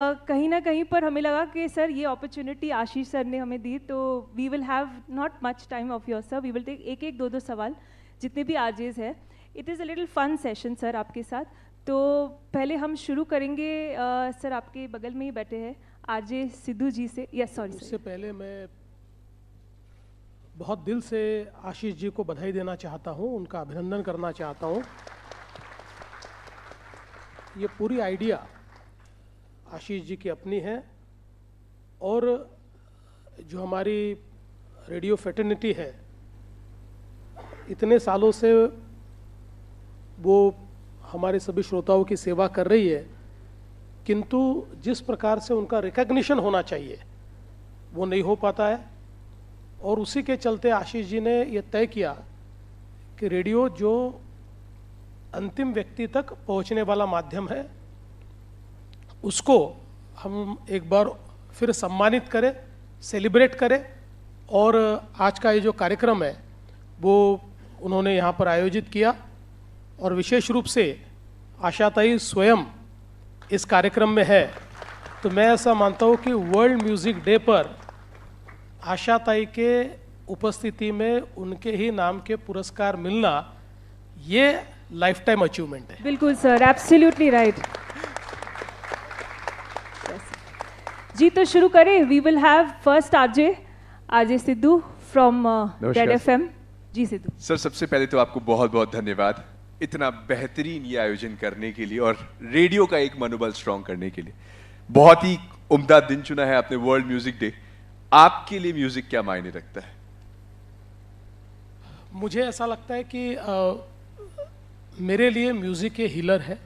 कहीं ना कहीं पर हमें लगा कि सर ये अपॉर्चुनिटी आशीष सर ने हमें दी, तो we will have not much time of your sir, we will take एक एक दो दो सवाल जितने भी आरजेज है। It is a little fun session sir आपके साथ। तो पहले हम शुरू करेंगे सर आपके बगल में ही बैठे हैं आरजे सिद्धू जी से। यस सॉरी उससे पहले मैं बहुत दिल से आशीष जी को बधाई देना चाहता हूं, उनका अभिनंदन करना चाहता हूं। ये पूरी आइडिया आशीष जी की अपनी है और जो हमारी रेडियो फ्रेटर्निटी है इतने सालों से वो हमारे सभी श्रोताओं की सेवा कर रही है, किंतु जिस प्रकार से उनका रिकॉग्निशन होना चाहिए वो नहीं हो पाता है। और उसी के चलते आशीष जी ने ये तय किया कि रेडियो जो अंतिम व्यक्ति तक पहुंचने वाला माध्यम है उसको हम एक बार फिर सम्मानित करें, सेलिब्रेट करें। और आज का ये जो कार्यक्रम है वो उन्होंने यहाँ पर आयोजित किया और विशेष रूप से आशाताई स्वयं इस कार्यक्रम में है। तो मैं ऐसा मानता हूँ कि वर्ल्ड म्यूज़िक डे पर आशाताई के उपस्थिति में उनके ही नाम के पुरस्कार मिलना ये लाइफ टाइम अचीवमेंट है। बिल्कुल सर, एब्सोल्युटली राइट। जी तो शुरू करें। We will have first RJ Sidhu from Red FM. जी सिद्धू सर, सबसे पहले तो आपको बहुत बहुत धन्यवाद इतना बेहतरीन ये आयोजन करने के लिए और रेडियो का एक मनोबल स्ट्रॉन्ग करने के लिए। बहुत ही उम्दा दिन चुना है आपने, वर्ल्ड म्यूजिक डे। आपके लिए म्यूजिक क्या मायने रखता है? मुझे ऐसा लगता है कि मेरे लिए म्यूज़िक एक हीलर है,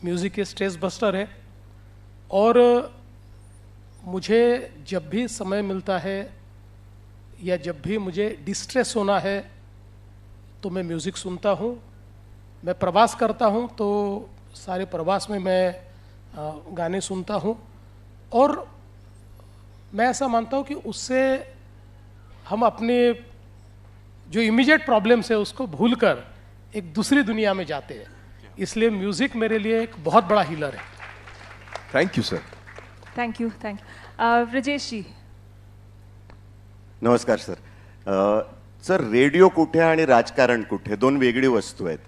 म्यूज़िक एक स्ट्रेस बस्टर है। और मुझे जब भी समय मिलता है या जब भी मुझे डिस्ट्रेस होना है तो मैं म्यूज़िक सुनता हूँ। मैं प्रवास करता हूँ तो सारे प्रवास में मैं गाने सुनता हूँ और मैं ऐसा मानता हूँ कि उससे हम अपने जो इमीडिएट प्रॉब्लम्स है उसको भूलकर एक दूसरी दुनिया में जाते हैं। इसलिए म्यूज़िक मेरे लिए एक बहुत बड़ा हीलर है। Thank you sir. Thank you Brajesh ji. नमस्कार सर। सर, रेडिओ कुठे आणि राजकारण कुठे दोन वेगळी वस्तू आहेत.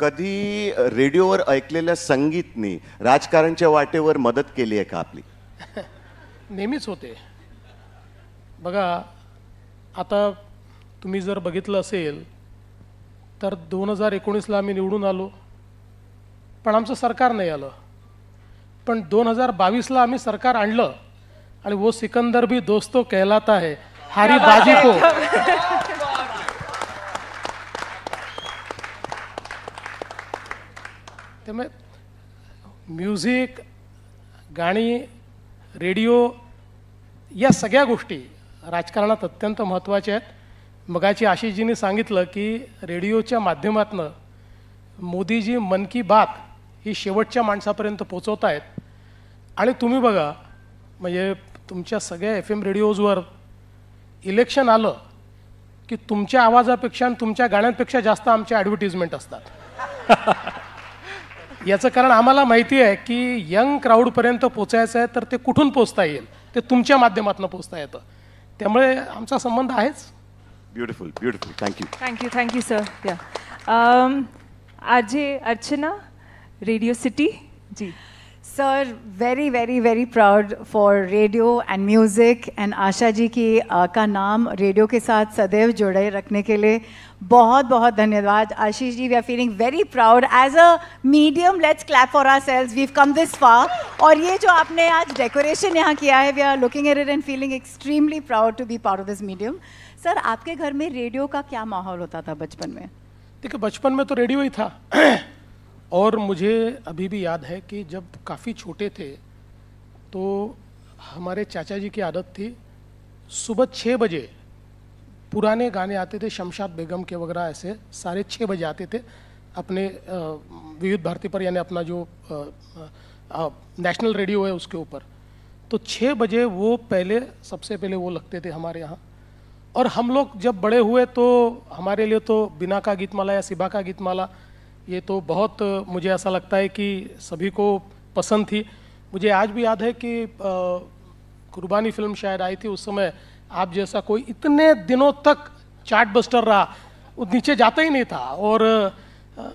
कधी रेडिओवर ऐकलेल्या संगीतनी राजकारणच्या वाटेवर मदत केली आहे का आपली? नेहमीच होते बघा. आता तुम्ही जर बघितलं असेल तर 2019ला आम्ही निवडून आलो पण आमचं सरकार नाही आलं. पण 2022ला आम्ही सरकार आणलं आणि वो सिकंदर भी दोस्तों कहलाता है, हारी बाजी को. त्यामुळे म्युझिक, गाणी, रेडिओ या सगळ्या गोष्टी राजकारणात अत्यंत महत्त्वाच्या आहेत. मगाची आशिषजींनी सांगितलं की रेडिओच्या माध्यमातून मोदीजी मन की बात ही शेवटच्या माणसापर्यंत पोचवत आहेत. आणि तुम्ही बघा, म्हणजे तुमच्या सगळ्या FM रेडिओजवर इलेक्शन आलं की तुमच्या आवाजापेक्षा आणि तुमच्या गाण्यांपेक्षा जास्त आमच्या ॲडव्हर्टिजमेंट असतात. याचं कारण आम्हाला माहिती आहे की यंग क्राऊडपर्यंत पोचायचं आहे तर ते कुठून पोचता येईल, ते तुमच्या माध्यमातून पोचता येतं. त्यामुळे आमचा संबंध आहेच. Beautiful beautiful. Thank you sir. या RJ Archana, radio city. Ji sir, very very very proud for radio and music and Asha ji की का नाम रेडियो के साथ सदैव जुड़े रखने के लिए बहुत बहुत धन्यवाद. Ashish ji, we are feeling very proud as a medium. Let's clap for ourselves, we have come this far. और ये जो आपने आज डेकोरेशन यहाँ किया है, we are looking at it and feeling extremely proud to be part of this medium. Sir, आपके घर में रेडियो का क्या माहौल होता था बचपन में? देखिए, बचपन में तो रेडियो ही था. और मुझे अभी भी याद है कि जब काफ़ी छोटे थे तो हमारे चाचा जी की आदत थी सुबह 6 बजे पुराने गाने आते थे, शमशाद बेगम के वगैरह, ऐसे सारे 6 बजे आते थे अपने विविध भारती पर, यानी अपना जो नेशनल रेडियो है उसके ऊपर. तो 6 बजे वो सबसे पहले वो लगते थे हमारे यहाँ. और हम लोग जब बड़े हुए तो हमारे लिए तो बिना का गीतमाला या सिबा का गीतमाला ये तो बहुत, मुझे ऐसा लगता है कि सभी को पसंद थी. मुझे आज भी याद है कि कुर्बानी फिल्म शायद आई थी उस समय, आप जैसा कोई इतने दिनों तक चार्ट बस्टर रहा, वो नीचे जाता ही नहीं था। और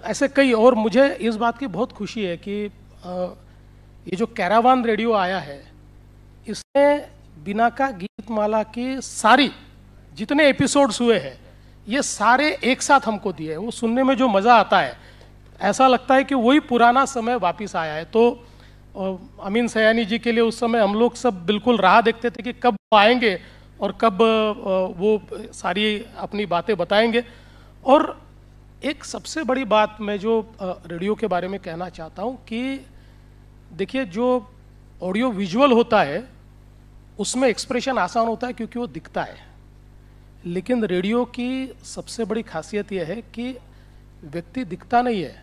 ऐसे कई, और मुझे इस बात की बहुत खुशी है कि ये जो कैरावान रेडियो आया है, इसने बिनाका गीतमाला की सारी जितने एपिसोड्स हुए हैं ये सारे एक साथ हमको दिए। वो सुनने में जो मज़ा आता है, ऐसा लगता है कि वही पुराना समय वापस आया है। तो अमीन सयानी जी के लिए उस समय हम लोग सब बिल्कुल राह देखते थे कि कब वो आएंगे और कब वो सारी अपनी बातें बताएंगे। और एक सबसे बड़ी बात मैं जो रेडियो के बारे में कहना चाहता हूँ कि देखिए, जो ऑडियो विजुअल होता है उसमें एक्सप्रेशन आसान होता है क्योंकि वो दिखता है, लेकिन रेडियो की सबसे बड़ी खासियत यह है कि व्यक्ति दिखता नहीं है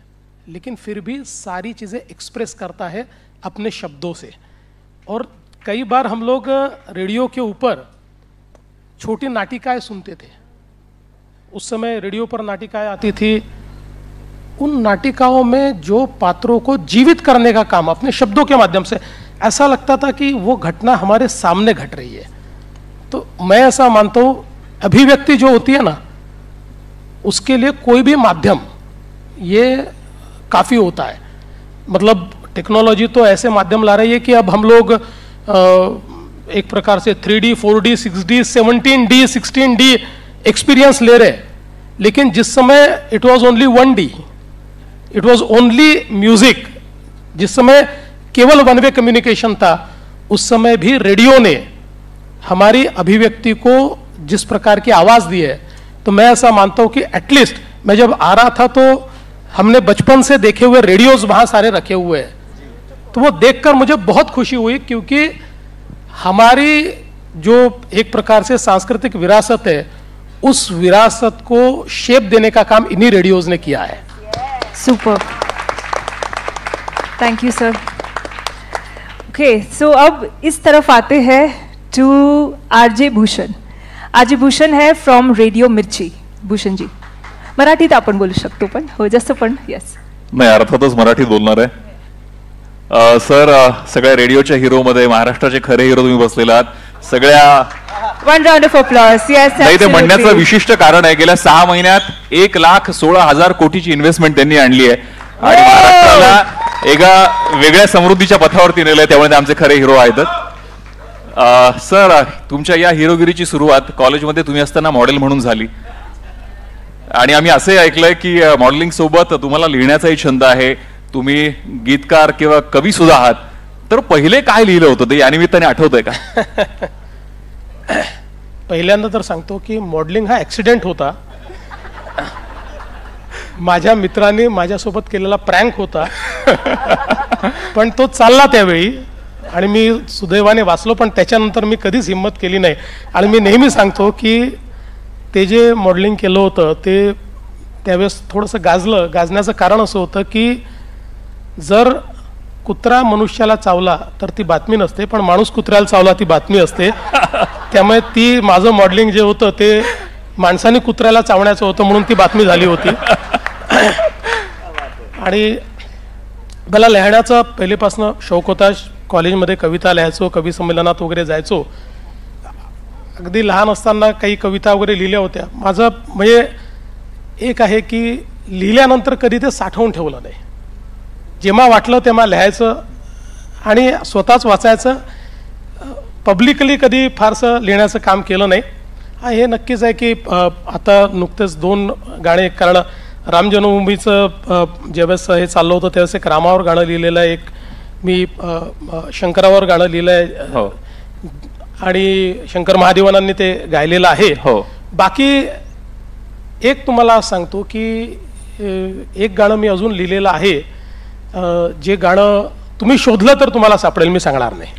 लेकिन फिर भी सारी चीज़ें एक्सप्रेस करता है अपने शब्दों से। और कई बार हम लोग रेडियो के ऊपर छोटी नाटिकाएं सुनते थे, उस समय रेडियो पर नाटिकाएं आती थी। उन नाटिकाओं में जो पात्रों को जीवित करने का काम अपने शब्दों के माध्यम से, ऐसा लगता था कि वो घटना हमारे सामने घट रही है। तो मैं ऐसा मानता हूँ, अभिव्यक्ति जो होती है ना, उसके लिए कोई भी माध्यम ये काफ़ी होता है। मतलब टेक्नोलॉजी तो ऐसे माध्यम ला रही है कि अब हम लोग एक प्रकार से 3D, 4D, 6D, 17D, 16D experience ले रहे, लेकिन जिस समय इट वाज ओनली 1D, इट वाज ओनली म्यूजिक, जिस समय केवल वन वे कम्युनिकेशन था, उस समय भी रेडियो ने हमारी अभिव्यक्ति को जिस प्रकार की आवाज़ दी है, तो मैं ऐसा मानता हूँ कि एटलीस्ट मैं जब आ रहा था तो हमने बचपन से देखे हुए रेडियोज वहाँ सारे रखे हुए हैं, तो वो देखकर मुझे बहुत खुशी हुई, क्योंकि हमारी जो एक प्रकार से सांस्कृतिक विरासत है, उस विरासत को शेप देने का काम इन्हीं रेडियोज ने किया है। Super, thank you sir. Okay, so अब इस तरफ आते हैं to RJ Bhushan. RJ Bhushan है फ्रॉम रेडिओ मिर्ची. भूषण जी, मराठीत आपण बोलू शकतो पण हो जसं पण. येस, नाही अर्थातच मराठीत बोलणार आहे. सर, सगळ्या रेडिओच्या हिरो मध्ये महाराष्ट्राचे खरे हिरो तुम्ही बसलेले आहात. सगळ्या one round of applause. Yes, नाही ते म्हणण्याचं विशिष्ट कारण आहे, गेल्या 6 महिन्यात 1,16,000 कोटीची इन्व्हेस्टमेंट त्यांनी आणली आहे आणि महाराष्ट्राला एका वेगळ्या समृद्धीच्या पथावरती नेलंय, त्यामुळे ते आमचे खरे हिरो आहेत. सर, तुमच्या या हिरोगिरीची सुरुवात कॉलेजमध्ये तुम्ही असताना मॉडेल म्हणून झाली आणि आम्ही असे ऐकलंय की मॉडेलिंग सोबत तुम्हाला लिहिण्याचाही छंद आहे, तुम्ही गीतकार किंवा कवी सुद्धा आहात. तर पहिले काय लिहिलं होतं ते या निमित्ताने आठवतंय का? पहिल्यांदा तर सांगतो की मॉडेलिंग हा ऍक्सिडेंट होता. माझ्या मित्राने माझ्यासोबत केलेला प्रँक होता, पण तो चालला त्यावेळी आणि मी सुदैवाने वाचलो, पण त्याच्यानंतर मी कधीच हिंमत केली नाही. आणि मी नेहमी सांगतो की ते जे मॉडेलिंग केलं होतं ते त्यावेळेस थोडंसं गाजण्याचं कारण असं होतं की जर कुत्रा मनुष्याला चावला तर ती बातमी नसते, पण माणूस कुत्र्याला चावला ती बातमी असते. त्यामुळे ती माझं मॉडेलिंग जे होतं ते माणसाने कुत्र्याला चावण्याचं होतं म्हणून ती बातमी झाली होती. आणि मला लिहिण्याचा पहिलेपासून शौक होता. कॉलेजमध्ये कविता लिहायचो, कवी संमेलनात वगैरे जायचो. अगदी लहान असताना काही कविता वगैरे लिहिल्या होत्या. माझं म्हणजे एक आहे की लिहिल्यानंतर कधी ते साठवून ठेवलं नाही. जेव्हा वाटलं तेव्हा लिहायचं आणि स्वतःच वाचायचं. पब्लिकली कधी फारसं लिहिण्याचं काम केलं नाही. हा हे नक्कीच आहे की आता नुकतेच 2 गाणे, कारण राम जन्मभूमीचं ज्यावेळेस हे चाललं होतं त्यावेळेस एक रामावर गाणं लिहिलेलं आहे, एक मी शंकरावर गाणं लिहिलं आहे आणि शंकर महादेवानांनी ते गायलेलं आहे. बाकी एक तुम्हाला सांगतो की एक गाणं मी अजून लिहिलेलं आहे, जे गाणं तुम्ही शोधलं तर तुम्हाला सापडेल, मी सांगणार नाही.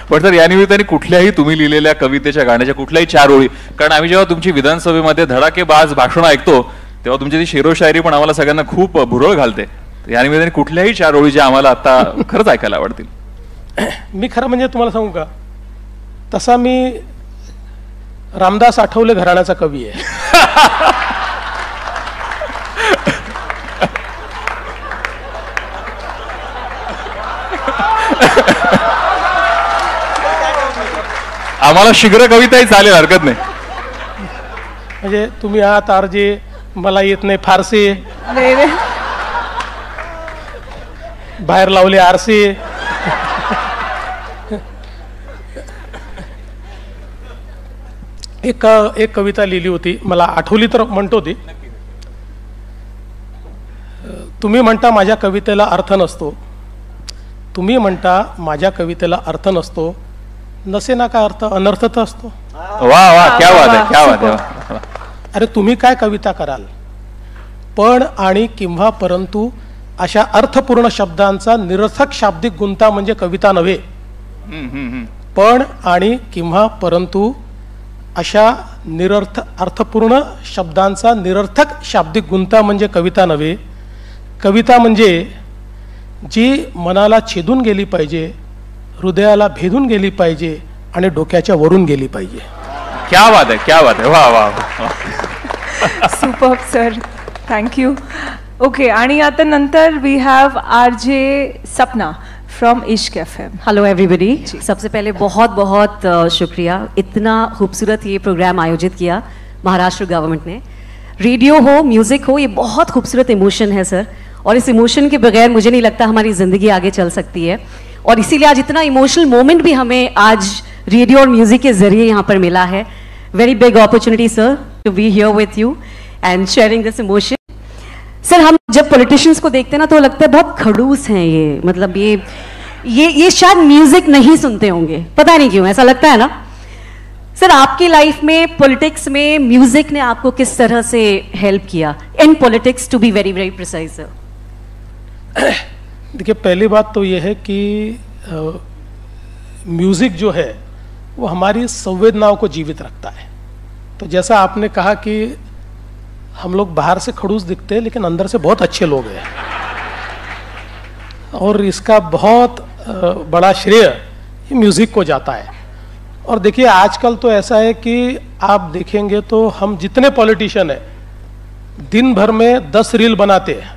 पण सर, या निमित्ताने कुठल्याही तुम्ही लिहिलेल्या कवितेच्या गाण्याच्या कुठल्याही 4 ओळी, कारण आम्ही जेव्हा तुमची विधानसभेमध्ये धडाकेबाज भाषण ऐकतो तेव्हा तुमची ती शेरोशायरी पण आम्हाला सगळ्यांना खूप भुरळ घालते. या निमित्ताने कुठल्याही 4 ओळी ज्या आम्हाला आता खरंच ऐकायला आवडतील. मी खरं म्हणजे तुम्हाला सांगू का, तसा मी रामदास आठवले घराण्याचा कवी आहे. आम्हाला शीघ्र कविताही चालेल, हरकत नाही. म्हणजे तुम्ही आहात आरजे, मला येत नाही फारसे, नाही नाही. बाहेर लावले आरसे. एक कविता लिहिली होती, मला आठवली तर म्हणतो ती. तुम्ही म्हणता माझ्या कवितेला अर्थ नसतो, तुम्ही म्हणता माझ्या कवितेला अर्थ नसतो, नसे ना का अर्थ, अनर्थ तर असतो. वा वा, क्या बात आहे, क्या बात आहे. अरे तुम्ही काय कविता कराल, पण आणि किंवा परंतु अशा अर्थपूर्ण शब्दांचा निरर्थक शाब्दिक गुंता म्हणजे कविता नव्हे. पण आणि किंवा परंतु अशा अर्थपूर्ण शब्दांचा निरर्थक शाब्दिक गुंता म्हणजे कविता नव्हे. कविता म्हणजे जी मनाला छेदून गेली पाहिजे, हृदयाला भेदून गेली पाहिजे आणि डोक्याच्या वरून गेली पाहिजे. क्या बात आहे, क्या बात आहे. वा वा. Superb sir, thank you. ओके, आणि आता नंतर we have RJ Sapna from Ishq FM. Hello everybody. सबसे पहले बहुत बहुत शुक्रिया, इतना खूबसूरत ये प्रोग्राम आयोजित किया महाराष्ट्र गवर्नमेंट ने. रेडियो हो, म्यूज़िक हो, ये बहुत खूबसूरत इमोशन है सर, और इस इमोशन के बगैर मुझे नहीं लगता हमारी ज़िंदगी आगे चल सकती है. और इसीलिए आज इतना इमोशनल मोमेंट भी हमें आज रेडियो और म्यूज़िक के ज़रिए यहाँ पर मिला है. Very big opportunity sir to be here with you and sharing this emotion. Sir, हम जब पॉलिटिशियंस को देखते हैं ना तो लगता है बहुत खड़ूस हैं ये, मतलब ये शायद म्यूजिक नहीं सुनते होंगे, पता नहीं क्यों ऐसा लगता है ना. सर, आपकी लाइफ में पॉलिटिक्स में म्यूजिक ने आपको किस तरह से हेल्प किया in politics, to be very very precise sir? देखिए, पहली बात तो ये है कि म्यूजिक जो है वो हमारी संवेदनाओं को जीवित रखता है. तो जैसा आपने कहा कि हम लोग बाहर से खड़ूस दिखते हैं लेकिन अंदर से बहुत अच्छे लोग हैं, और इसका बहुत बड़ा श्रेय ये म्यूज़िक को जाता है. और देखिए, आजकल तो ऐसा है कि आप देखेंगे तो हम जितने पॉलिटिशियन हैं दिन भर में 10 रील बनाते हैं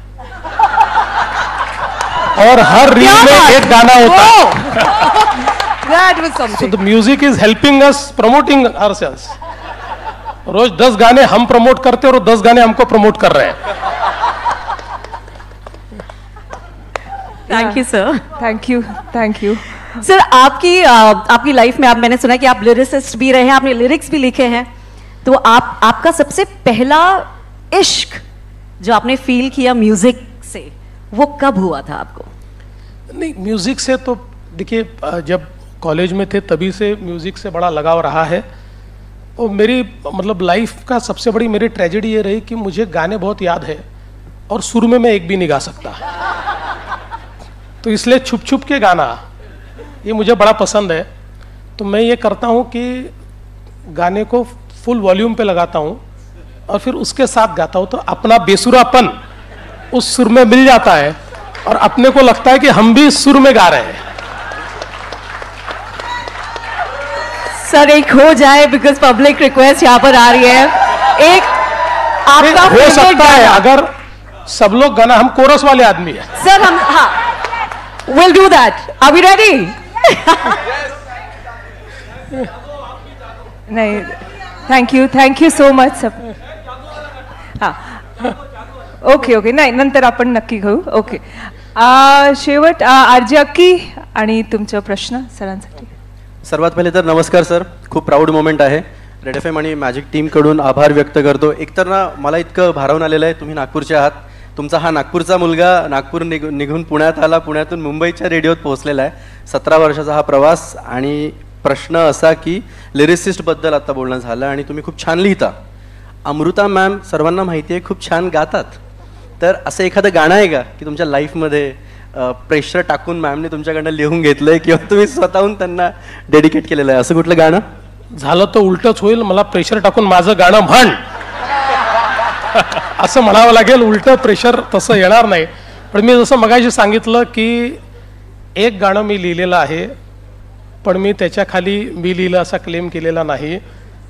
और हर रील में एक गाना होता है. So the music is helping us promoting ourselves. रोज 10 गाने हम प्रमोट करते हैं और 10 गाने हमको प्रमोट कर रहे हैं. Thank you sir. Thank you sir, आपकी लाइफ में मैंने सुना कि आप लिरिसिस्ट भी रहे हैं, आपने लिरिक्स भी लिखे हैं, तो आपका सबसे पहला इश्क जो आपने फील किया म्यूजिक से, वो कब हुआ था आपको? नहीं, म्यूजिक से तो देखिए, जब कॉलेज में थे तभी से म्यूजिक से बड़ा लगाव रहा है. और मेरी मतलब लाइफ का सबसे बड़ी मेरी ट्रेजेडी ये रही कि मुझे गाने बहुत याद है और सुर में मैं एक भी नहीं गा सकता. तो इसलिए छुप छुप के गाना ये मुझे बड़ा पसंद है. तो मैं ये करता हूँ कि गाने को फुल वॉल्यूम पे लगाता हूँ और फिर उसके साथ गाता हूँ, तो अपना बेसुरापन उस सुर में मिल जाता है और अपने को लगता है कि हम भी सुर में गा रहे हैं. सर, एक हो जाए, बिकॉज पब्लिक रिक्वेस्ट यहाँ पर आ रही है. एक आपका हो सकता है, अगर सब लोग गाना, हम कोरस वाले आदमी हैं सर, हम हाँ, we'll do that. Are we ready? नहीं, थँक यू सो मच सब. हां, ओके, नाही, नंतर आपण नक्की घेऊ. ओके, शेवट आरजे अक्की आणि तुमचा प्रश्न सरांसाठी. सर्वात पहिले तर नमस्कार सर, खूप प्राऊड मोमेंट आहे. रेड FM आणि मॅजिक टीमकडून आभार व्यक्त करतो. एकतर ना मला इतकं भारावून आलेलं आहे, तुम्ही नागपूरचे आहात, तुमचा हा नागपूरचा मुलगा नागपूर निघून पुण्यात आला, पुण्यातून मुंबईच्या रेडिओत पोहोचलेला आहे. 17 वर्षाचा हा प्रवास. आणि प्रश्न असा की लिरिसिस्टबद्दल आता बोलणं झालं आणि तुम्ही खूप छान लिहिता. अमृता मॅम सर्वांना माहिती आहे खूप छान गातात, तर असं एखादं गाणं आहे का की तुमच्या लाईफमध्ये प्रेशर टाकून मॅमने तुमच्याकडनं लिहून घेतलंय किंवा तुम्ही स्वतःहून त्यांना डेडिकेट केलेलं आहे, असं कुठलं गाणं? झालं तर उलटच होईल, मला प्रेशर टाकून माझं गाणं म्हण असं म्हणावं लागेल. उलट प्रेशर तसं येणार नाही. पण मी जसं मगाशी सांगितलं की एक गाणं मी लिहिलेलं आहे, पण मी त्याच्या खाली मी लिहिलं असा क्लेम केलेला नाही.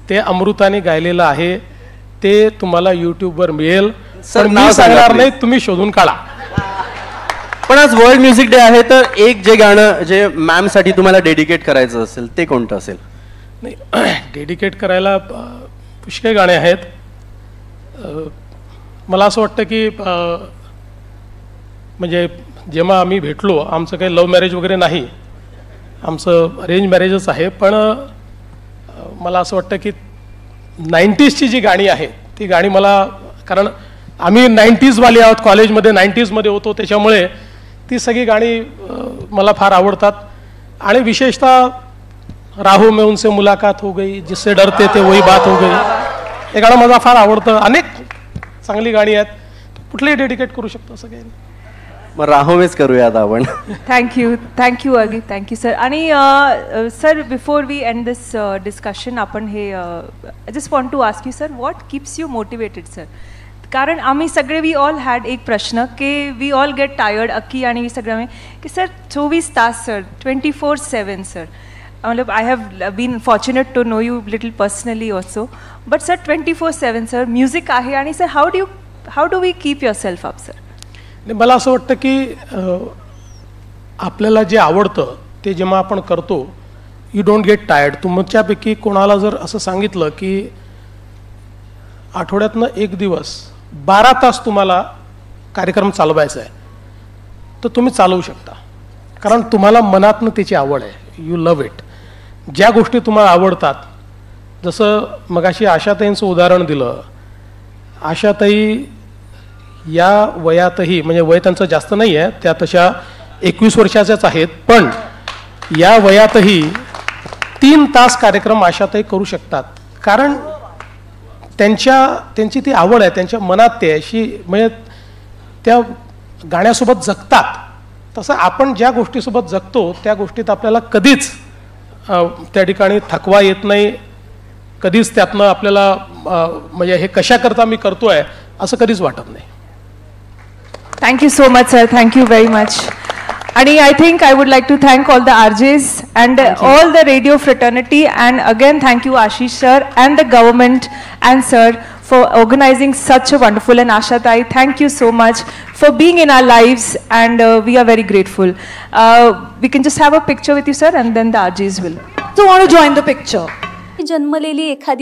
ते अमृताने गायलेलं आहे, ते तुम्हाला यूट्यूबवर मिळेल. सर, मी सांगणार नाही, तुम्ही शोधून काढा. पण आज वर्ल्ड म्युझिक डे आहे, तर एक जे गाणं जे मॅम साठी तुम्हाला डेडिकेट करायचं असेल ते कोणतं असेल? नाही, डेडिकेट करायला पुष्कळ गाणे आहेत. मला असं वाटतं की म्हणजे जेव्हा आम्ही भेटलो, आमचं काही लव्ह मॅरेज वगैरे नाही, आमचं अरेंज मॅरेजच आहे. पण मला असं वाटतं की 90sची जी गाणी आहेत ती गाणी मला, कारण आम्ही 90sवाले आहोत, कॉलेजमध्ये 90sमध्ये होतो, त्याच्यामुळे ती सगळी गाणी मला फार आवडतात. आणि विशेषतः राहू में उनसे मुलाकात हो गई, जिससे डरते थे वही बात हो गई, हे गाणं मला फार आवडतं. अनेक चांगली गाणी आहेत, कुठलीही डेडिकेट करू शकतो असं काही. मग राहोमेच करूयात आपण. थँक्यू अगी, थँक्यू सर. आणि sir, before we end this discussion, आपण हे I just want to ask you sir, what keeps you motivated sir? कारण आम्ही सगळे, वी ऑल हॅड एक प्रश्न की वी ऑल गेट टायर्ड, अक्की आणि सगळं, की सर 24 तास सर, 24/7 सर. मतलब I have been fortunate to know you little personally also, but sir 24/7 sir music आहे. आणि sir how do we keep yourself up sir? मला असं वाटतं की आपल्याला जे आवडतं ते जेव्हा आपण करतो, यू डोंट गेट टायर्ड. तुमच्यापैकी कोणाला जर असं सांगितलं की आठवड्यातनं एक दिवस 12 तास तुम्हाला कार्यक्रम चालवायचा आहे, तर तुम्ही चालवू शकता, कारण तुम्हाला मनातनं त्याची आवड आहे. You love it. ज्या गोष्टी तुम्हाला आवडतात, जसं मगाशी आशाताईंचं उदाहरण दिलं, आशाताई या वयातही, म्हणजे वय त्यांचं जास्त नाही आहे, त्या तशा 21 वर्षाच्याच आहेत, पण या वयातही 3 तास कार्यक्रम आशाताई करू शकतात, कारण त्यांची ती आवड आहे, त्यांच्या मनात ते अशी, म्हणजे त्या गाण्यासोबत जगतात. तसं आपण ज्या गोष्टीसोबत जगतो त्या गोष्टीत आपल्याला कधीच त्या ठिकाणी थकवा येत नाही, कधीच त्यातनं आपल्याला म्हणजे हे कशाकरता मी करतोय असं कधीच वाटत नाही. Thank you so much sir, thank you very much. आणि I think I would like to thank all the RJs and all the radio fraternity, and again thank you Ashish sir and the government and sir for organizing such a wonderful, and Asha Tai, thank you so much for being in our lives, and we are very grateful. We can just have a picture with you sir, and then the RJs will. So want to join the picture. जन्मलेली एखादी